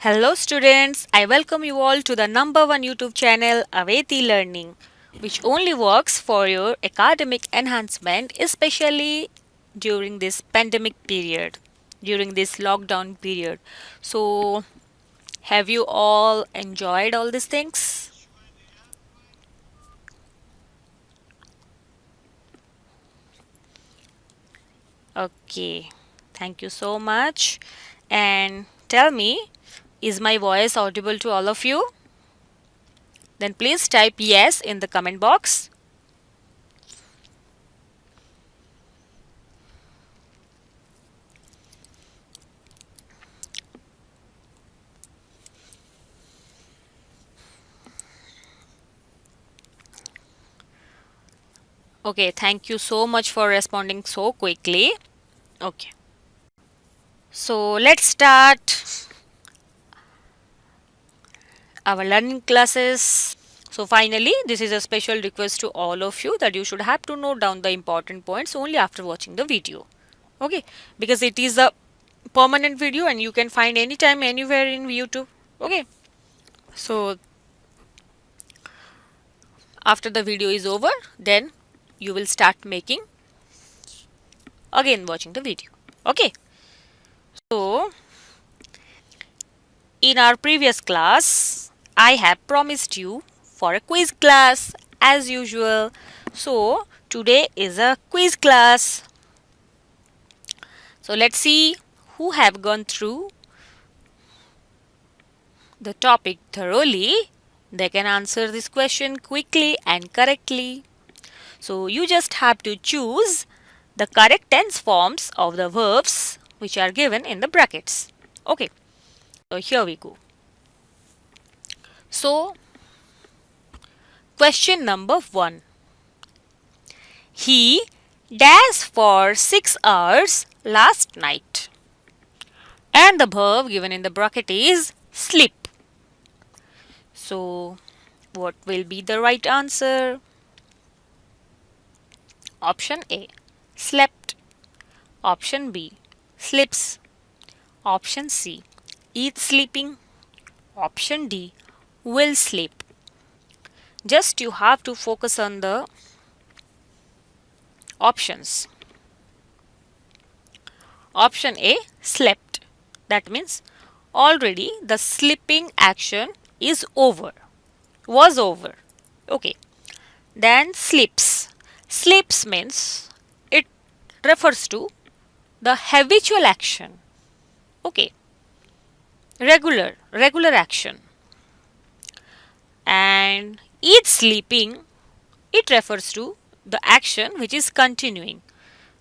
Hello students, I welcome you all to the number one YouTube channel Aveti Learning, which only works for your academic enhancement, especially during this pandemic period, during this lockdown period. So, have you all enjoyed all these things? Okay, thank you so much. And tell me, is my voice audible to all of you? Then please type yes in the comment box. Okay, thank you so much for responding so quickly. Okay, so let's start our learning classes. So, finally, this is a special request to all of you that you should have to note down the important points only after watching the video. Okay, because it is a permanent video and you can find anytime, anywhere in YouTube. Okay, so after the video is over, then you will start making again watching the video. Okay, so in our previous class, I have promised you for a quiz class as usual. So, today is a quiz class. So, let's see who have gone through the topic thoroughly. They can answer this question quickly and correctly. So, you just have to choose the correct tense forms of the verbs which are given in the brackets. Okay, so here we go. So, question number 1. He dashed for 6 hours last night. And the verb given in the bracket is sleep. So, what will be the right answer? Option A, slept. Option B, sleeps. Option C, eats sleeping. Option D, will sleep. Just you have to focus on the options. Option A, slept. That means already the sleeping action is over, was over. Okay. Then sleeps. Sleeps means it refers to the habitual action. Okay. Regular action. And eats sleeping, it refers to the action which is continuing.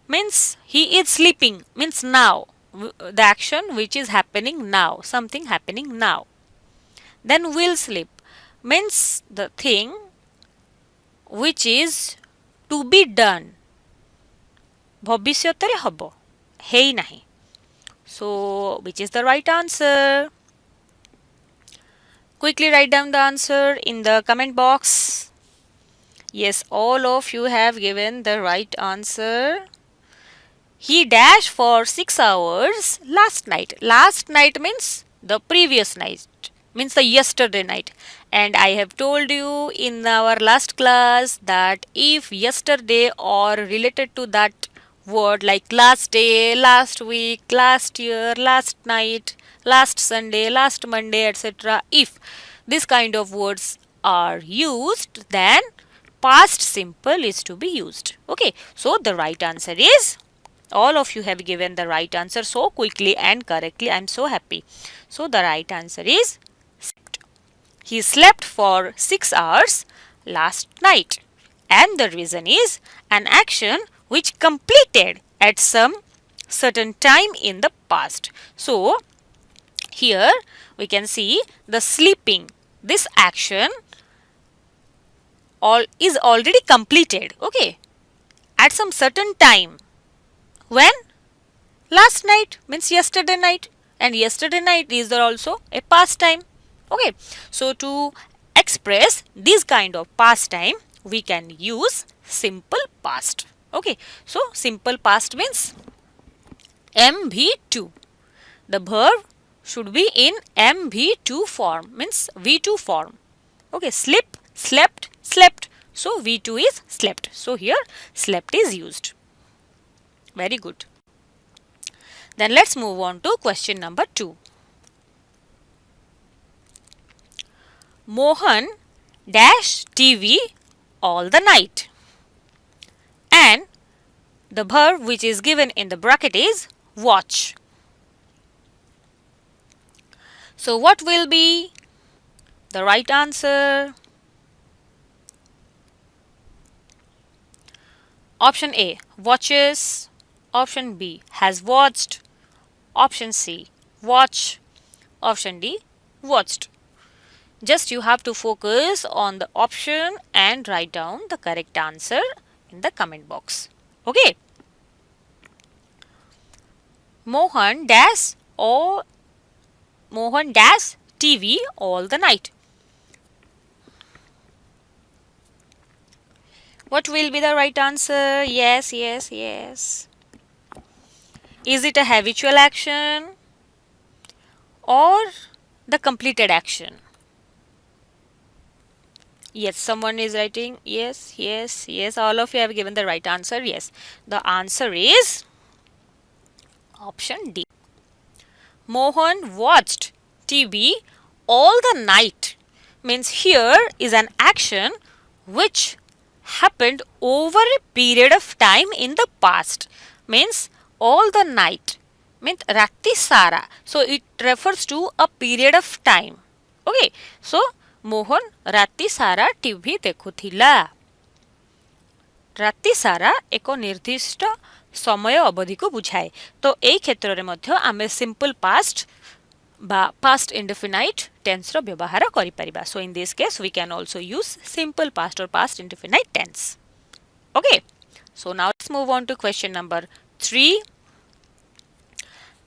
Means he is sleeping, means now. The action which is happening now, something happening now. Then will sleep means the thing which is to be done. ଭବିଷ୍ୟତରେ ହବ, ହେଇନାହିଁ. So, which is the right answer? Quickly write down the answer in the comment box. Yes, all of you have given the right answer. He dashed for 6 hours last night. Last night means the previous night, means the yesterday night. And I have told you in our last class that if yesterday or related to that word like last day, last week, last year, last night, last Sunday, last Monday, etc., if this kind of words are used, then past simple is to be used. Okay, so the right answer is, all of you have given the right answer so quickly and correctly. I am so happy. So the right answer is slept. He slept for 6 hours last night. And the reason is an action which completed at some certain time in the past. So here we can see the sleeping. This action is already completed. Okay. At some certain time. When? Last night means yesterday night, and yesterday night is also a past time. Okay, so to express this kind of past time, we can use simple past. Okay, so simple past means MV2. The verb should be in MV2 form, means V2 form. Okay, slip, slept, slept. So V2 is slept. So here slept is used. Very good. Then let's move on to question number 2. Mohan dash TV all the night. And the verb which is given in the bracket is watch. So what will be the right answer? Option A, watches. Option B, has watched. Option C, watch. Option D, watched. Just you have to focus on the option and write down the correct answer in the comment box. Okay. Mohan dash TV all the night. What will be the right answer? Yes, yes, yes. Is it a habitual action or the completed action? Yes, someone is writing. Yes, yes, yes. All of you have given the right answer. Yes. The answer is option D. Mohan watched TV all the night. Means here is an action which happened over a period of time in the past. Means all the night. Means rati sara. So it refers to a period of time. Okay. So Mohan ରାତି ସାରା TV ଦେଖୁଥିଲା। ରାତି ସାରା ଏକ ନିର୍ଦ୍ଦିଷ୍ଟ ସମୟ ଅବଧିକୁ ବୁଝାଏ। ତ ଏହି କ୍ଷେତ୍ରରେ ମଧ୍ୟ ଆମେ ସିମ୍ପଲ ପାଷ୍ଟ বা past indefinite tense ର ବ୍ୟବହାର କରିପାରିବା। So in this case we can also use simple past or past indefinite tense. Okay. So now let's move on to question number 3.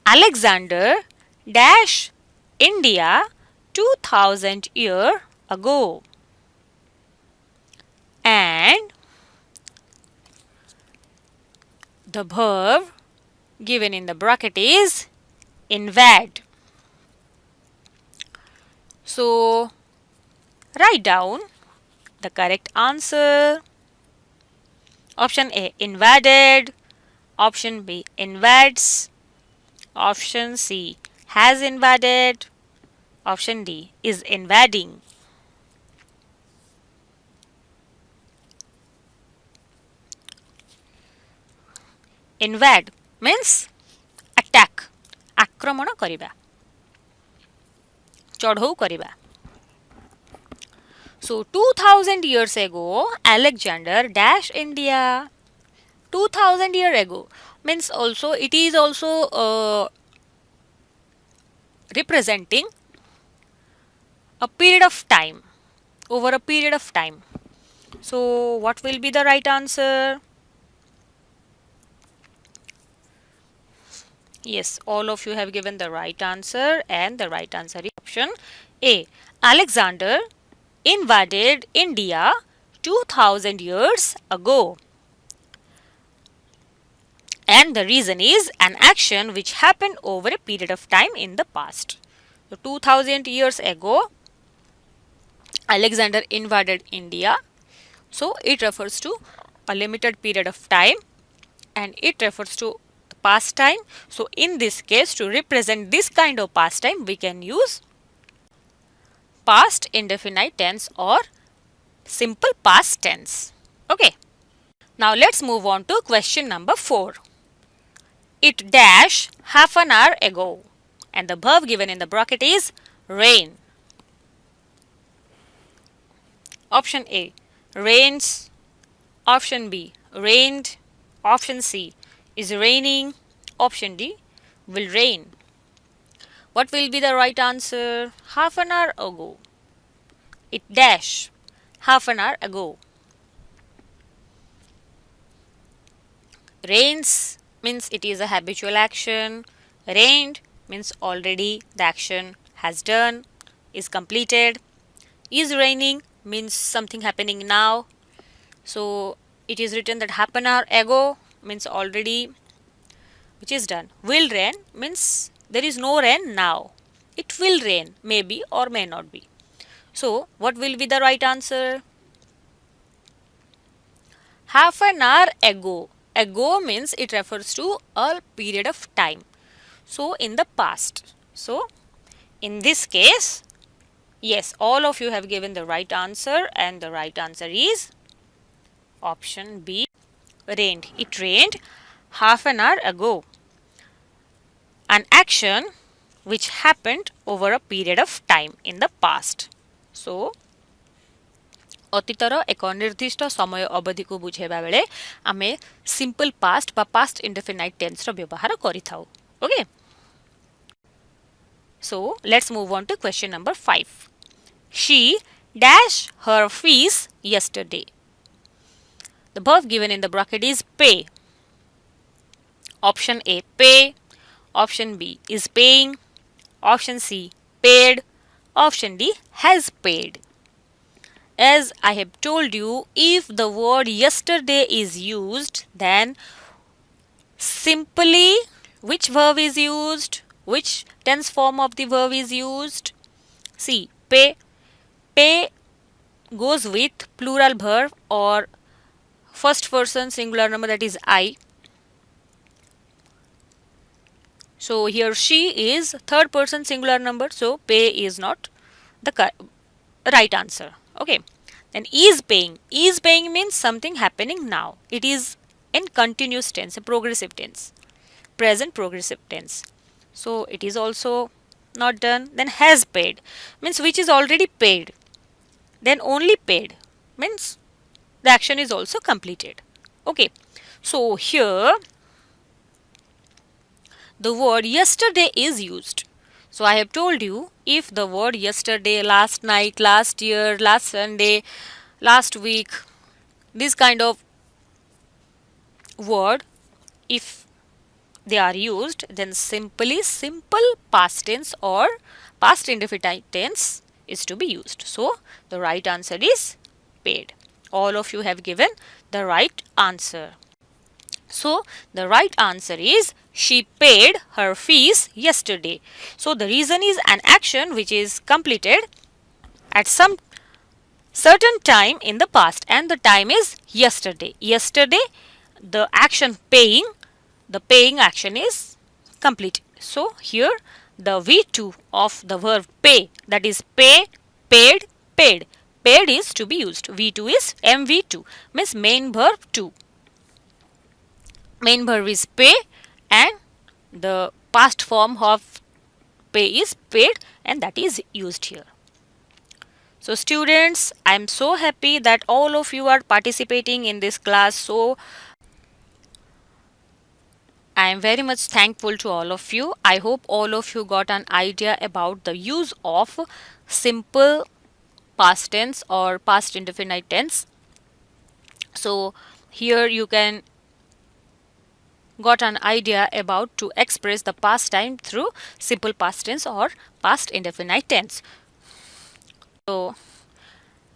Alexander dash India 2000 years ago. And the verb given in the bracket is invade. So write down the correct answer. Option A, invaded. Option B, invades. Option C, has invaded. Option D, is invading. Invade means attack, ଆକ୍ରମଣ କରିବା, ଚଢ଼ଉ କରିବା. So 2000 years ago, Alexander dash India. 2000 years ago means also it is also representing a period of time, over a period of time. So what will be the right answer? Yes, all of you have given the right answer, and the right answer is option A. Alexander invaded India 2000 years ago. And the reason is an action which happened over a period of time in the past. So 2000 years ago, Alexander invaded India. So it refers to a limited period of time, and it refers to past time. So in this case, to represent this kind of past time, we can use past indefinite tense or simple past tense. Okay. Now let's move on to question number 4. It dash half an hour ago, and the verb given in the bracket is rain. Option A, rains. Option B, rained. Option C, is raining. Option D, will rain. What will be the right answer? Half an hour ago. It dash half an hour ago. Rains means it is a habitual action. Rained means already the action has done, is completed. Is raining means something happening now. So it is written that half an hour ago means already which is done. Will rain means there is no rain now. It will rain, maybe or may not be. So, what will be the right answer? Half an hour ago. Ago means it refers to a period of time. So, in the past. So, in this case, yes, all of you have given the right answer, and the right answer is option B, rained. It rained half an hour ago. An action which happened over a period of time in the past. So, ଅତୀତର ଏକ ନିର୍ଦ୍ଦିଷ୍ଟ ସମୟ ଅବଧିକୁ ବୁଝାଇବା ବେଳେ ଆମେ simple past ବା past indefinite ଟେନ୍ସର ବ୍ୟବହାର କରିଥାଉ. Okay, so let's move on to question number 5. She dashed her fees yesterday. The verb given in the bracket is pay. Option A, pay. Option B is paying. Option C, paid. Option D, has paid. As I have told you, if the word yesterday is used, then simply which verb is used? Which tense form of the verb is used? See, pay. Pay goes with plural verb or first person singular number, that is I. So here she is third person singular number, so pay is not the right answer. Okay, then is paying. Is paying means something happening now. It is in continuous tense, a progressive tense, present progressive tense. So it is also not done. Then has paid means which is already paid. Then only paid means the action is also completed. Okay, so here the word yesterday is used. So I have told you, if the word yesterday, last night, last year, last Sunday, last week, this kind of word, if they are used, then simply simple past tense or past indefinite tense is to be used. So the right answer is paid. All of you have given the right answer. So the right answer is she paid her fees yesterday. So the reason is an action which is completed at some certain time in the past, and the time is yesterday. Yesterday the action paying, the paying action is completed. So here the V2 of the verb pay, that is pay, paid, paid. Paid is to be used. V2 is MV2, means main verb 2. Main verb is pay and the past form of pay is paid, and that is used here. So students, I am so happy that all of you are participating in this class. So I am very much thankful to all of you. I hope all of you got an idea about the use of simple past tense or past indefinite tense. So here you can got an idea about to express the past time through simple past tense or past indefinite tense. So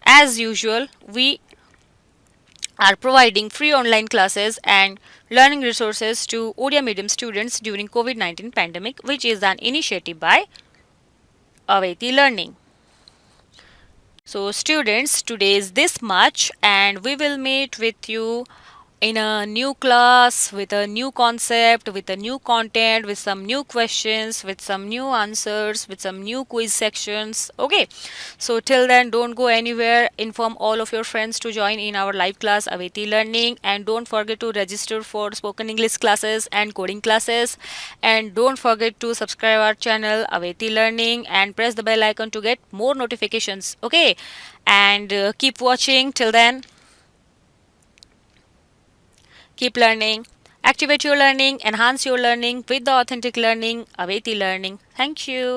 as usual, we are providing free online classes and learning resources to Odia medium students during COVID-19 pandemic, which is an initiative by Aveti Learning. So students, today is this much, and we will meet with you in a new class with a new concept, with a new content, with some new questions, with some new answers, with some new quiz sections. Okay, so till then, don't go anywhere. Inform all of your friends to join in our live class Aveti Learning, and don't forget to register for spoken English classes and coding classes, and don't forget to subscribe our channel Aveti Learning and press the bell icon to get more notifications. Okay, and keep watching. Till then, keep learning, activate your learning, enhance your learning with the authentic learning, Aveti Learning. Thank you.